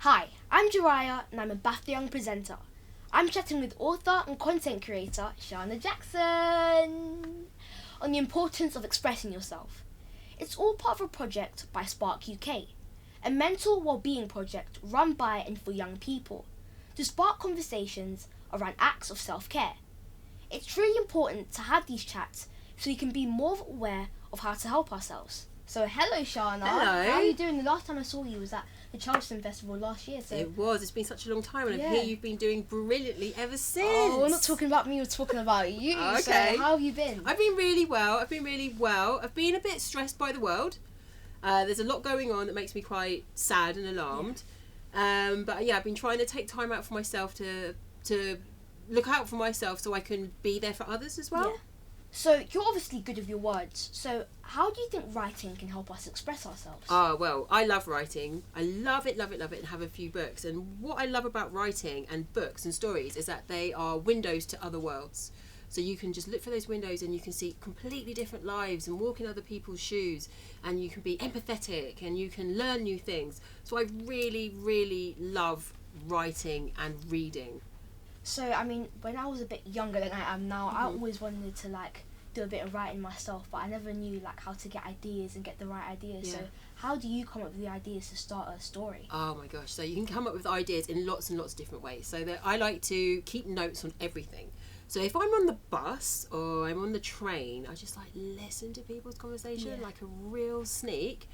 Hi, I'm Jeriah and I'm a BAFTA Young presenter. I'm chatting with author and content creator Sharna Jackson on the importance of expressing yourself. It's all part of a project by Spark UK, a mental well-being project run by and for young people to spark conversations around acts of self-care. It's really important to have these chats so we can be more aware of how to help ourselves. So hello Sharna. Hello. How are you doing? The last time I saw you was at the Charleston Festival last year. So It was. It's been such a long time, and Yeah. I hear you've been doing brilliantly ever since. Oh, we're not talking about me, we're talking about you. Okay. So how have you been? I've been really well. I've been a bit stressed by the world. There's a lot going on that makes me quite sad and alarmed. But yeah, I've been trying to take time out for myself to look out for myself so I can be there for others as well. Yeah. So you're obviously good with your words. So how do you think writing can help us express ourselves? Oh, well, I love writing. I love it, and have a few books. And what I love about writing and books and stories is that they are windows to other worlds. So you can just look for those windows and you can see completely different lives and walk in other people's shoes, and you can be empathetic and you can learn new things. So I really, really love writing and reading. So, I mean, when I was a bit younger than I am now, I always wanted to, do a bit of writing myself, but I never knew, how to get ideas and get the right ideas. Yeah. So, how do you come up with the ideas to start a story? Oh my gosh, so you can come up with ideas in lots and lots of different ways. So that I like to keep notes on everything. So if I'm on the bus or I'm on the train, I just listen to people's conversation like a real sneak.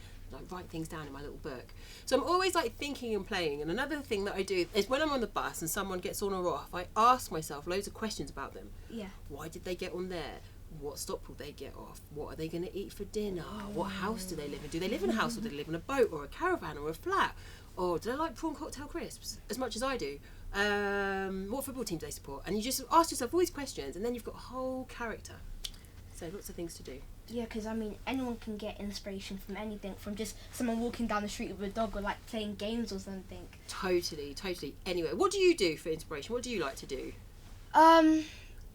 Write things down in my little book. So I'm always thinking and playing. And another thing that I do is when I'm on the bus and someone gets on or off, I ask myself loads of questions about them. Yeah. Why did they get on there? What stop will they get off? What are they going to eat for dinner? What house do they live in? Do they live in a house or do they live in a boat or a caravan or a flat? Or do they like prawn cocktail crisps as much as I do? What football team do they support? And you just ask yourself all these questions, and then you've got a whole character. So lots of things to do. Yeah, because, anyone can get inspiration from anything, from just someone walking down the street with a dog or, playing games or something. Totally. Anyway, what do you do for inspiration? What do you like to do?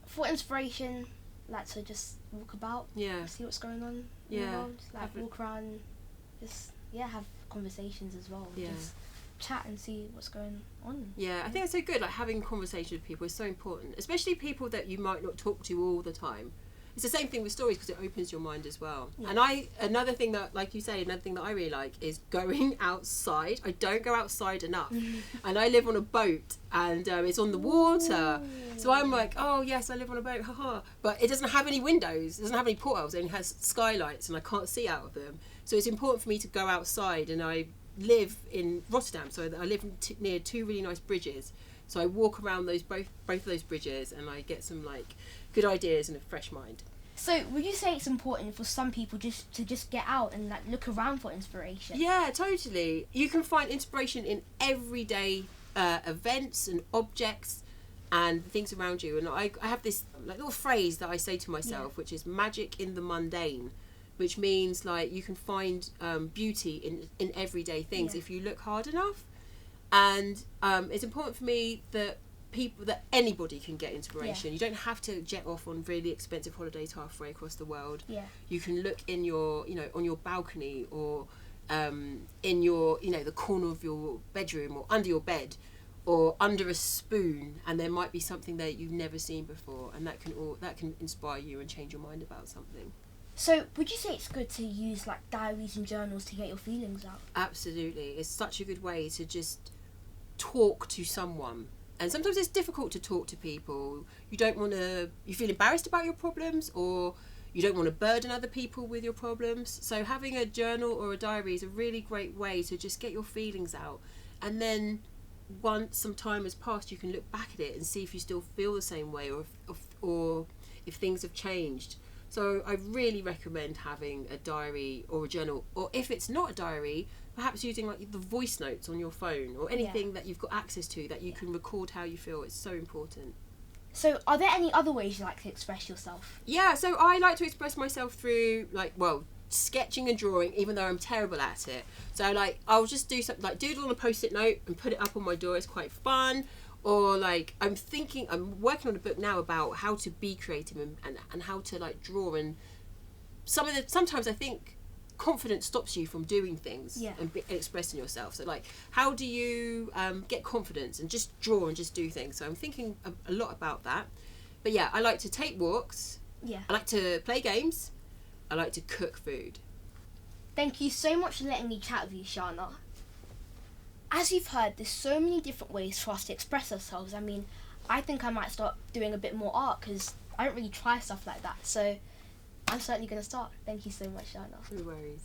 For inspiration, like to just walk about, see what's going on in the world, walk around, just, have conversations as well. Yeah. Just chat and see what's going on. Yeah, I think it's so good. Having conversations with people is so important, especially people that you might not talk to all the time. It's the same thing with stories because it opens your mind as well. Yeah. And another thing that I really like is going outside. I don't go outside enough. And I live on a boat and it's on the water. Ooh. So I'm like, oh yes, I live on a boat, haha. But it doesn't have any windows, it doesn't have any portholes, it only has skylights and I can't see out of them. So it's important for me to go outside, and I live in Rotterdam, so I live near two really nice bridges. So I walk around both of those bridges and I get some good ideas and a fresh mind. So would you say it's important for some people just to get out and look around for inspiration? Yeah, totally. You can find inspiration in everyday events and objects and things around you. And I have this little phrase that I say to myself, which is magic in the mundane, which means you can find beauty in everyday things if you look hard enough. And it's important for me that anybody can get inspiration. You don't have to jet off on really expensive holidays halfway across the world. You can look in your on your balcony or in your the corner of your bedroom or under your bed or under a spoon, and there might be something there you've never seen before, and that can inspire you and change your mind about something. So would you say it's good to use diaries and journals to get your feelings out? Absolutely. It's such a good way to just talk to someone. And sometimes it's difficult to talk to people. You feel embarrassed about your problems, or you don't want to burden other people with your problems. So having a journal or a diary is a really great way to just get your feelings out. And then once some time has passed, you can look back at it and see if you still feel the same way or if things have changed. So I really recommend having a diary or a journal, or if it's not a diary, perhaps using the voice notes on your phone or anything that you've got access to that you can record how you feel. It's so important. So are there any other ways you like to express yourself? Yeah, so I like to express myself through sketching and drawing, even though I'm terrible at it. So I'll just do something doodle on a post-it note and put it up on my door. It's quite fun. Or I'm working on a book now about how to be creative and how to draw. And sometimes I think confidence stops you from doing things Yeah. and expressing yourself. So like, how do you get confidence and just draw and just do things? So I'm thinking a lot about that. But yeah, I like to take walks. Yeah. I like to play games. I like to cook food. Thank you so much for letting me chat with you, Sharna. As you've heard, there's so many different ways for us to express ourselves. I mean, I think I might start doing a bit more art because I don't really try stuff like that. So I'm certainly going to start. Thank you so much, Sharna. No worries.